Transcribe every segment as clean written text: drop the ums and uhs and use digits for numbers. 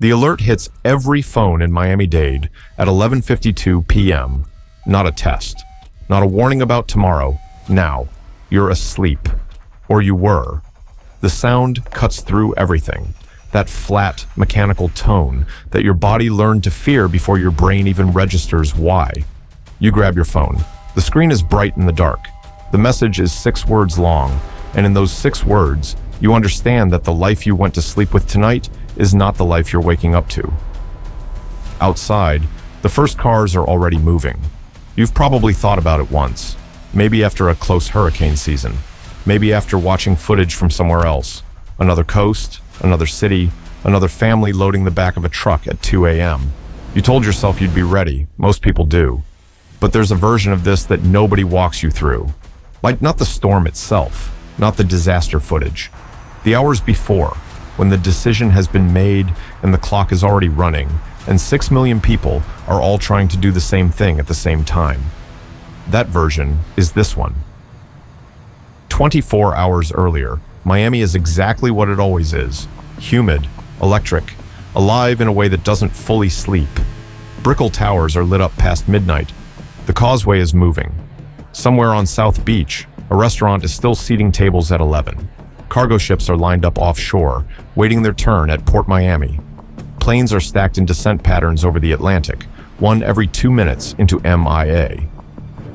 The alert hits every phone in Miami-Dade at 11:52 p.m. Not a test. Not a warning about tomorrow. Now. You're asleep. Or you were. The sound cuts through everything. That flat, mechanical tone that your body learned to fear before your brain even registers why. You grab your phone. The screen is bright in the dark. The message is 6 words long, and in those 6 words, you understand that the life you went to sleep with tonight is not the life you're waking up to. Outside, the first cars are already moving. You've probably thought about it once. Maybe after a close hurricane season. Maybe after watching footage from somewhere else. Another coast, another city, another family loading the back of a truck at 2 a.m. You told yourself you'd be ready. Most people do. But there's a version of this that nobody walks you through. Like not the storm itself, not the disaster footage. The hours before, when the decision has been made and the clock is already running, and 6 million people are all trying to do the same thing at the same time. That version is this one. 24 hours earlier, Miami is exactly what it always is. Humid, electric, alive in a way that doesn't fully sleep. Brickell towers are lit up past midnight. The causeway is moving. Somewhere on South Beach, a restaurant is still seating tables at 11. Cargo ships are lined up offshore, waiting their turn at PortMiami. Planes are stacked in descent patterns over the Atlantic, one every 2 minutes into MIA.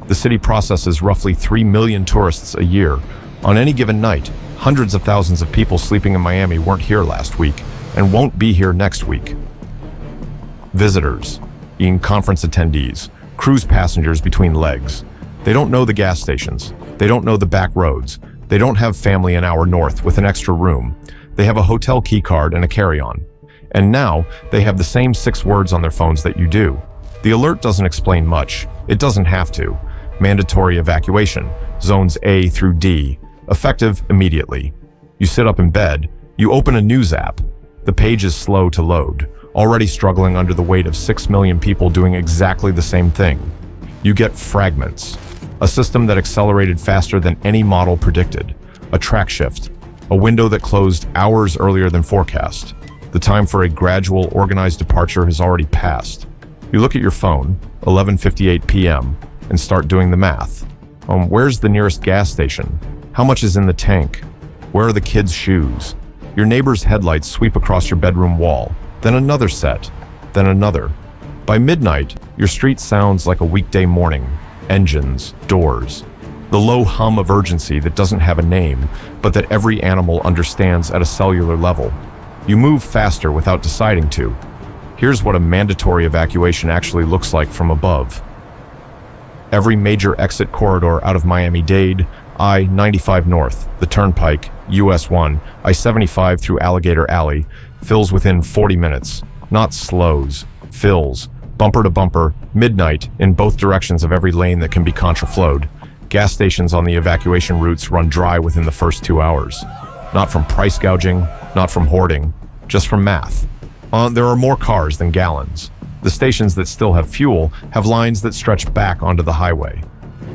The city processes roughly 3 million tourists a year. On any given night, hundreds of thousands of people sleeping in Miami weren't here last week and won't be here next week. Visitors, being conference attendees, cruise passengers between legs. They don't know the gas stations. They don't know the back roads. They don't have family an hour north with an extra room. They have a hotel key card and a carry-on. And now, they have the same 6 words on their phones that you do. The alert doesn't explain much. It doesn't have to. Mandatory evacuation, zones A through D, effective immediately. You sit up in bed, you open a news app. The page is slow to load, already struggling under the weight of 6 million people doing exactly the same thing. You get fragments, a system that accelerated faster than any model predicted, a track shift, a window that closed hours earlier than forecast. The time for a gradual, organized departure has already passed. You look at your phone, 11:58 p.m., and start doing the math. Where's the nearest gas station? How much is in the tank? Where are the kids' shoes? Your neighbor's headlights sweep across your bedroom wall, then another set, then another. By midnight, your street sounds like a weekday morning. Engines, doors. The low hum of urgency that doesn't have a name, but that every animal understands at a cellular level. You move faster without deciding to. Here's what a mandatory evacuation actually looks like from above. Every major exit corridor out of Miami-Dade, I-95 North, the Turnpike, US 1, I-75 through Alligator Alley, fills within 40 minutes. Not slows, fills, bumper to bumper, midnight, in both directions of every lane that can be contraflowed. Gas stations on the evacuation routes run dry within the first 2 hours. Not from price gouging, not from hoarding, just from math. There are more cars than gallons. The stations that still have fuel have lines that stretch back onto the highway.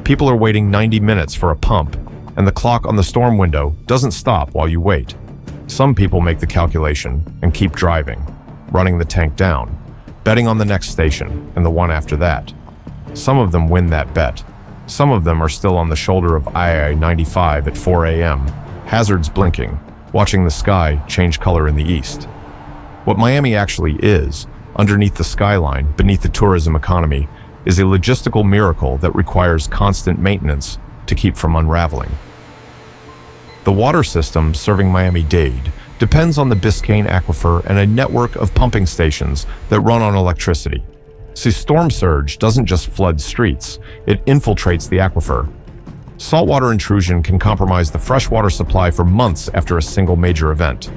People are waiting 90 minutes for a pump, and the clock on the storm window doesn't stop while you wait. Some people make the calculation and keep driving, running the tank down, betting on the next station and the one after that. Some of them win that bet. Some of them are still on the shoulder of I-95 at 4 a.m., hazards blinking, watching the sky change color in the east. What Miami actually is, underneath the skyline, beneath the tourism economy, is a logistical miracle that requires constant maintenance to keep from unraveling. The water system serving Miami-Dade depends on the Biscayne Aquifer and a network of pumping stations that run on electricity. See, storm surge doesn't just flood streets, it infiltrates the aquifer. Saltwater intrusion can compromise the freshwater supply for months after a single major event.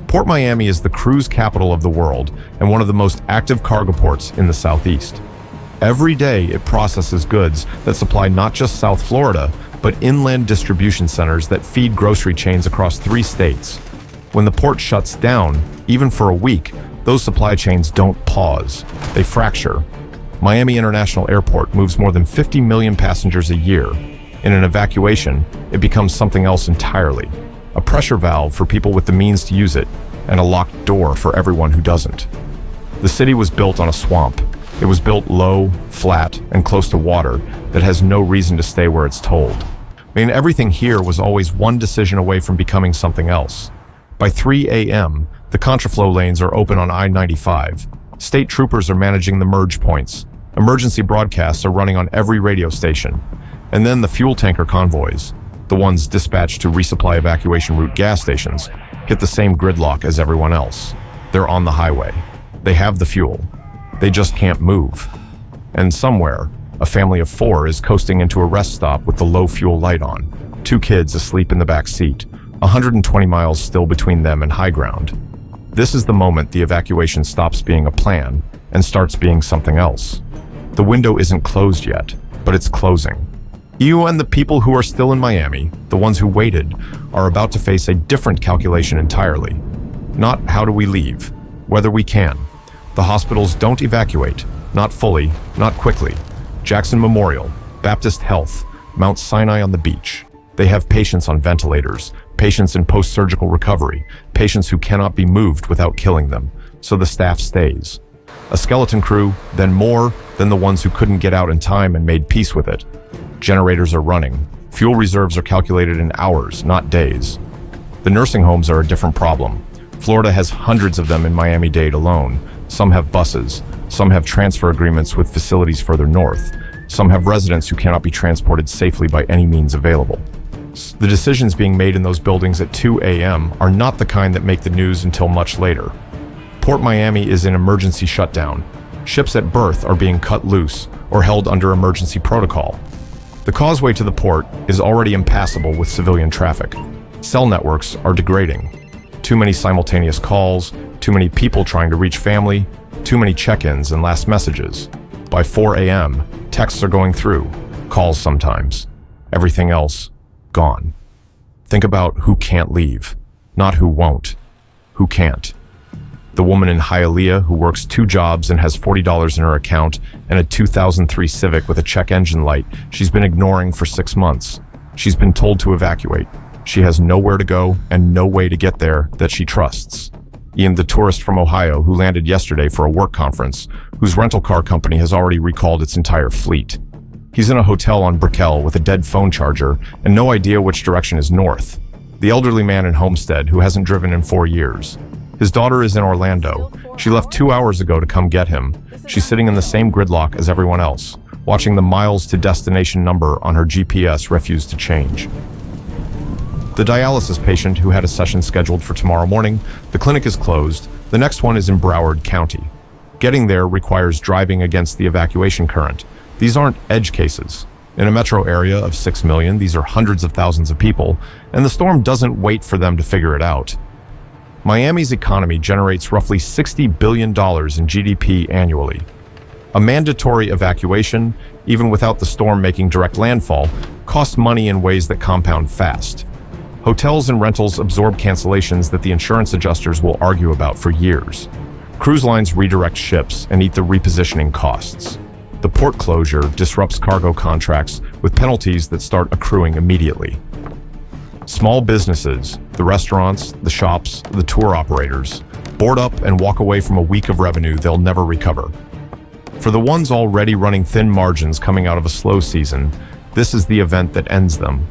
PortMiami is the cruise capital of the world and one of the most active cargo ports in the Southeast. Every day, it processes goods that supply not just South Florida, but inland distribution centers that feed grocery chains across 3 states. When the port shuts down, even for a week, those supply chains don't pause. They fracture. Miami International Airport moves more than 50 million passengers a year. In an evacuation, it becomes something else entirely. A pressure valve for people with the means to use it, and a locked door for everyone who doesn't. The city was built on a swamp. It was built low, flat, and close to water that has no reason to stay where it's told. Everything here was always one decision away from becoming something else. By 3 a.m., the contraflow lanes are open on I-95. State troopers are managing the merge points. Emergency broadcasts are running on every radio station. And then the fuel tanker convoys, the ones dispatched to resupply evacuation route gas stations, hit the same gridlock as everyone else. They're on the highway. They have the fuel. They just can't move. And somewhere, a family of 4 is coasting into a rest stop with the low fuel light on. 2 kids asleep in the back seat, 120 miles still between them and high ground. This is the moment the evacuation stops being a plan and starts being something else. The window isn't closed yet, but it's closing. You and the people who are still in Miami, the ones who waited, are about to face a different calculation entirely. Not how do we leave, whether we can. The hospitals don't evacuate, not fully, not quickly. Jackson Memorial, Baptist Health, Mount Sinai on the beach. They have patients on ventilators, patients in post-surgical recovery, patients who cannot be moved without killing them, so the staff stays. A skeleton crew, then more than the ones who couldn't get out in time and made peace with it. Generators are running. Fuel reserves are calculated in hours, not days. The nursing homes are a different problem. Florida has hundreds of them in Miami-Dade alone. Some have buses. Some have transfer agreements with facilities further north. Some have residents who cannot be transported safely by any means available. The decisions being made in those buildings at 2 a.m. are not the kind that make the news until much later. PortMiami is in emergency shutdown. Ships at berth are being cut loose or held under emergency protocol. The causeway to the port is already impassable with civilian traffic. Cell networks are degrading. Too many simultaneous calls, too many people trying to reach family, too many check-ins and last messages. By 4 a.m., texts are going through, calls sometimes. Everything else, gone. Think about who can't leave, not who won't. Who can't. The woman in Hialeah who works 2 jobs and has $40 in her account and a 2003 Civic with a check engine light she's been ignoring for 6 months. She's been told to evacuate. She has nowhere to go and no way to get there that she trusts. Ian, the tourist from Ohio who landed yesterday for a work conference, whose rental car company has already recalled its entire fleet. He's in a hotel on Brickell with a dead phone charger and no idea which direction is north. The elderly man in Homestead who hasn't driven in 4 years. His daughter is in Orlando. She left 2 hours ago to come get him. She's sitting in the same gridlock as everyone else, watching the miles to destination number on her GPS refuse to change. The dialysis patient who had a session scheduled for tomorrow morning, the clinic is closed. The next one is in Broward County. Getting there requires driving against the evacuation current. These aren't edge cases. In a metro area of 6 million, these are hundreds of thousands of people, and the storm doesn't wait for them to figure it out. Miami's economy generates roughly $60 billion in GDP annually. A mandatory evacuation, even without the storm making direct landfall, costs money in ways that compound fast. Hotels and rentals absorb cancellations that the insurance adjusters will argue about for years. Cruise lines redirect ships and eat the repositioning costs. The port closure disrupts cargo contracts with penalties that start accruing immediately. Small businesses, the restaurants, the shops, the tour operators, board up and walk away from a week of revenue they'll never recover. For the ones already running thin margins coming out of a slow season, this is the event that ends them.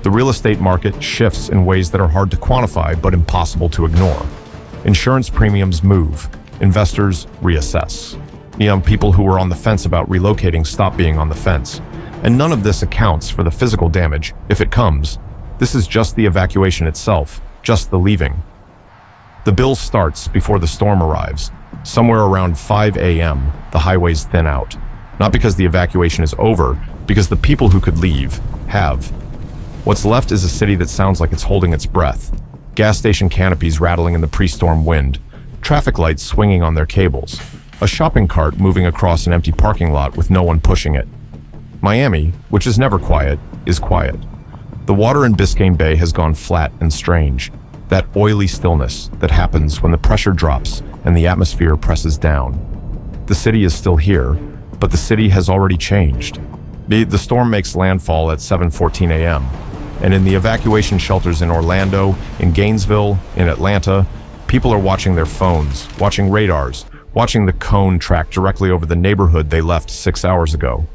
The real estate market shifts in ways that are hard to quantify but impossible to ignore. Insurance premiums move. Investors reassess. Young people who were on the fence about relocating stop being on the fence. And none of this accounts for the physical damage, if it comes. This is just the evacuation itself, just the leaving. The bill starts before the storm arrives. Somewhere around 5 a.m., the highways thin out. Not because the evacuation is over, because the people who could leave have. What's left is a city that sounds like it's holding its breath. Gas station canopies rattling in the pre-storm wind. Traffic lights swinging on their cables. A shopping cart moving across an empty parking lot with no one pushing it. Miami, which is never quiet, is quiet. The water in Biscayne Bay has gone flat and strange. That oily stillness that happens when the pressure drops and the atmosphere presses down. The city is still here, but the city has already changed. The storm makes landfall at 7:14 a.m. And in the evacuation shelters in Orlando, in Gainesville, in Atlanta, People are watching their phones, watching radars, watching the cone track directly over the neighborhood they left 6 hours ago.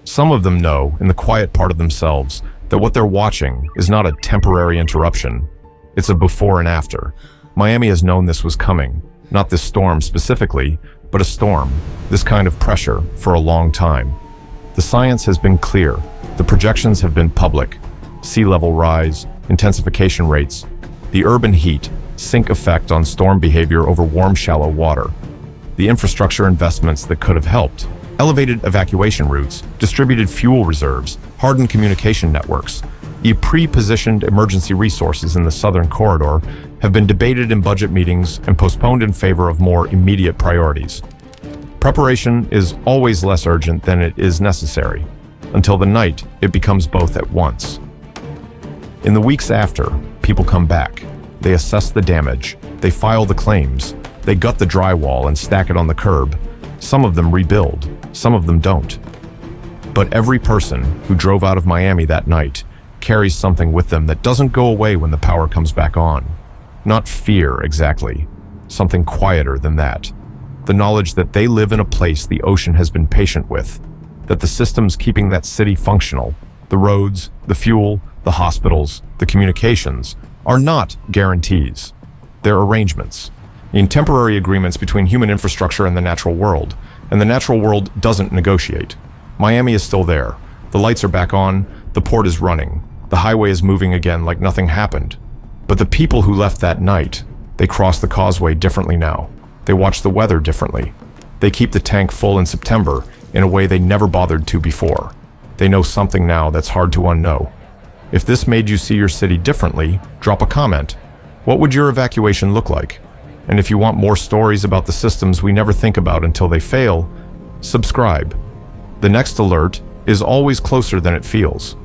Some of them know, in the quiet part of themselves, that what they're watching is not a temporary interruption. It's a before and after. Miami has known this was coming, not this storm specifically, but a storm, this kind of pressure, for a long time. The science has been clear. The projections have been public. Sea level rise, intensification rates, the urban heat, sink effect on storm behavior over warm, shallow water, the infrastructure investments that could have helped, elevated evacuation routes, distributed fuel reserves, hardened communication networks, pre-positioned emergency resources in the southern corridor have been debated in budget meetings and postponed in favor of more immediate priorities. Preparation is always less urgent than it is necessary. Until the night, it becomes both at once. In the weeks after, people come back. They assess the damage. They file the claims. They gut the drywall and stack it on the curb. Some of them rebuild. Some of them don't. But every person who drove out of Miami that night carries something with them that doesn't go away when the power comes back on. Not fear, exactly. Something quieter than that. The knowledge that they live in a place the ocean has been patient with, that the systems keeping that city functional, the roads, the fuel, the hospitals, the communications, are not guarantees. They're arrangements. In temporary agreements between human infrastructure and the natural world, and the natural world doesn't negotiate. Miami is still there. The lights are back on, the port is running, the highway is moving again like nothing happened. But the people who left that night, they cross the causeway differently now. They watch the weather differently. They keep the tank full in September in a way they never bothered to before. They know something now that's hard to unknow. If this made you see your city differently, drop a comment. What would your evacuation look like? And if you want more stories about the systems we never think about until they fail, subscribe. The next alert is always closer than it feels.